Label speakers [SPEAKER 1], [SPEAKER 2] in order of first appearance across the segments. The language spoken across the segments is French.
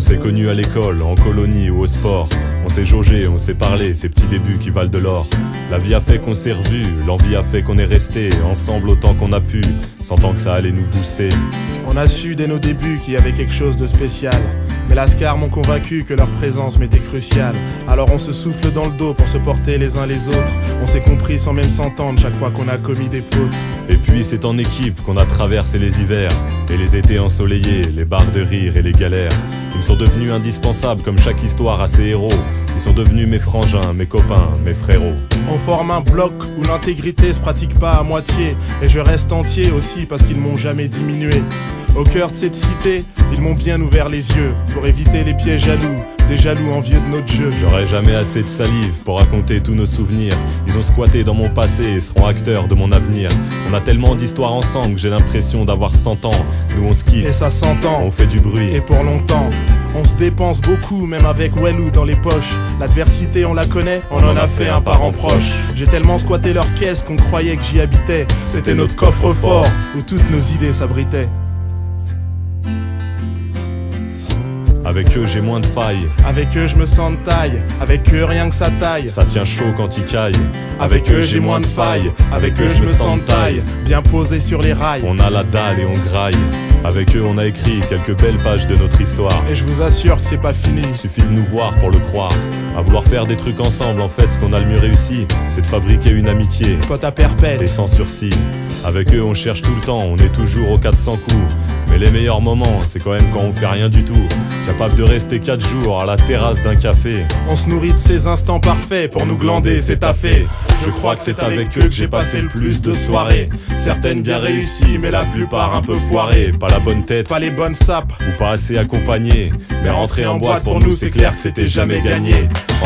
[SPEAKER 1] s'est connus à l'école, en colonie ou au sport. On s'est jaugé, on s'est parlé, ces petits débuts qui valent de l'or. La vie a fait qu'on s'est revus, l'envie a fait qu'on est resté ensemble autant qu'on a pu, sentant que ça allait nous booster.
[SPEAKER 2] On a su dès nos débuts qu'il y avait quelque chose de spécial. Mais Lascar m'ont convaincu que leur présence m'était cruciale. Alors on se souffle dans le dos pour se porter les uns les autres. On s'est compris sans même s'entendre chaque fois qu'on a commis des fautes.
[SPEAKER 1] Et puis c'est en équipe qu'on a traversé les hivers et les étés ensoleillés, les barres de rire et les galères. Ils me sont devenus indispensables comme chaque histoire a ses héros. Ils sont devenus mes frangins, mes copains, mes frérots.
[SPEAKER 2] On forme un bloc où l'intégrité se pratique pas à moitié. Et je reste entier aussi parce qu'ils m'ont jamais diminué. Au cœur de cette cité, ils m'ont bien ouvert les yeux pour éviter les pièges jaloux, des jaloux envieux de notre jeu.
[SPEAKER 1] J'aurai jamais assez de salive pour raconter tous nos souvenirs. Ils ont squatté dans mon passé et seront acteurs de mon avenir. On a tellement d'histoires ensemble que j'ai l'impression d'avoir 100 ans. Nous on se kiffe,
[SPEAKER 2] et ça s'entend,
[SPEAKER 1] on fait du bruit,
[SPEAKER 2] et pour longtemps. On se dépense beaucoup, même avec Wellou dans les poches. L'adversité on la connaît, on en a fait un parent proche. J'ai tellement squatté leur caisse qu'on croyait que j'y habitais. C'était notre coffre-fort où toutes nos idées s'abritaient.
[SPEAKER 1] Avec eux j'ai moins de failles.
[SPEAKER 2] Avec eux je me sens de taille. Avec eux rien que ça taille.
[SPEAKER 1] Ça tient chaud quand ils caillent.
[SPEAKER 2] Avec eux j'ai moins de failles. Avec eux je me sens de taille. Bien posé sur les rails.
[SPEAKER 1] On a la dalle et on graille. Avec eux on a écrit quelques belles pages de notre histoire.
[SPEAKER 2] Et je vous assure que c'est pas fini.
[SPEAKER 1] Il suffit de nous voir pour le croire. À vouloir faire des trucs ensemble, en fait ce qu'on a le mieux réussi, c'est de fabriquer une amitié.
[SPEAKER 2] Pote à perpète.
[SPEAKER 1] Et sans sursis. Avec eux on cherche tout le temps, on est toujours aux 400 coups. Mais les meilleurs moments, c'est quand même quand on fait rien du tout. Capable de rester 4 jours à la terrasse d'un café.
[SPEAKER 2] On se nourrit de ces instants parfaits pour nous glander, c'est taffé. Je crois que c'est avec eux que j'ai passé le plus de soirées. Certaines bien réussies, mais la plupart un peu foirées.
[SPEAKER 1] Pas la bonne tête,
[SPEAKER 2] pas les bonnes sapes,
[SPEAKER 1] ou pas assez accompagné. Mais rentrer en boîte pour nous c'est clair que c'était jamais gagné.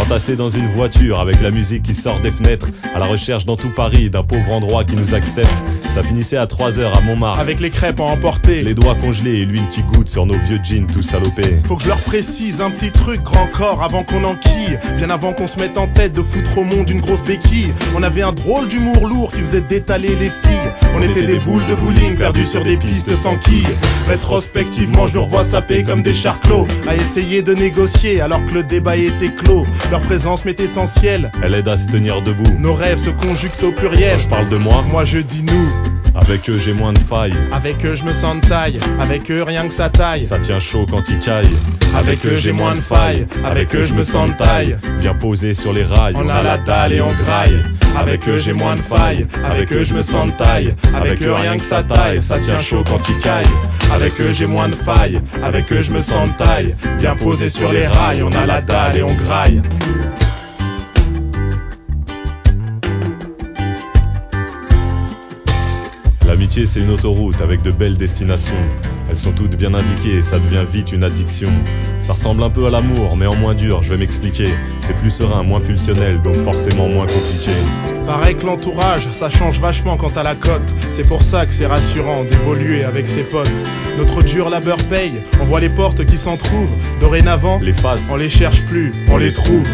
[SPEAKER 1] Entassé dans une voiture avec la musique qui sort des fenêtres, à la recherche dans tout Paris d'un pauvre endroit qui nous accepte. Ça finissait à 3h à Montmartre,
[SPEAKER 2] avec les crêpes à emporter,
[SPEAKER 1] les doigts congelés et l'huile qui goûte sur nos vieux jeans tout salopés.
[SPEAKER 2] Faut que je leur précise un petit truc grand corps avant qu'on enquille. Bien avant qu'on se mette en tête de foutre au monde une grosse béquille. On avait un drôle d'humour lourd qui faisait détaler les filles. On était des boules de bowling perdues sur des pistes sans quilles. Rétrospectivement je nous revois saper comme des charclos, à essayer de négocier alors que le débat était clos. Leur présence m'est essentielle,
[SPEAKER 1] elle aide à se tenir debout.
[SPEAKER 2] Nos rêves se conjuguent au pluriel.
[SPEAKER 1] Quand je parle de moi
[SPEAKER 2] je dis nous.
[SPEAKER 1] Avec eux j'ai moins de failles.
[SPEAKER 2] Avec eux je me sens de taille. Avec eux rien que ça taille.
[SPEAKER 1] Ça tient chaud quand ils caillent.
[SPEAKER 2] Avec eux j'ai moins de failles. Avec eux je me sens de taille.
[SPEAKER 1] Bien posé sur les rails.
[SPEAKER 2] On a la dalle et on graille. Avec eux j'ai moins de failles. Avec eux je me sens de taille. Avec eux rien que ça taille. Ça tient chaud quand ils caillent. Avec eux j'ai moins de failles. Avec eux je me sens de taille. Bien posé sur les rails. On a la dalle et on graille.
[SPEAKER 1] L'amitié c'est une autoroute avec de belles destinations. Elles sont toutes bien indiquées, ça devient vite une addiction. Ça ressemble un peu à l'amour, mais en moins dur, je vais m'expliquer. C'est plus serein, moins pulsionnel, donc forcément moins compliqué.
[SPEAKER 2] Pareil que l'entourage, ça change vachement quant à la cote. C'est pour ça que c'est rassurant d'évoluer avec ses potes. Notre dur labeur paye, on voit les portes qui s'en trouvent. Dorénavant,
[SPEAKER 1] les faces,
[SPEAKER 2] on les cherche plus, on les trouve.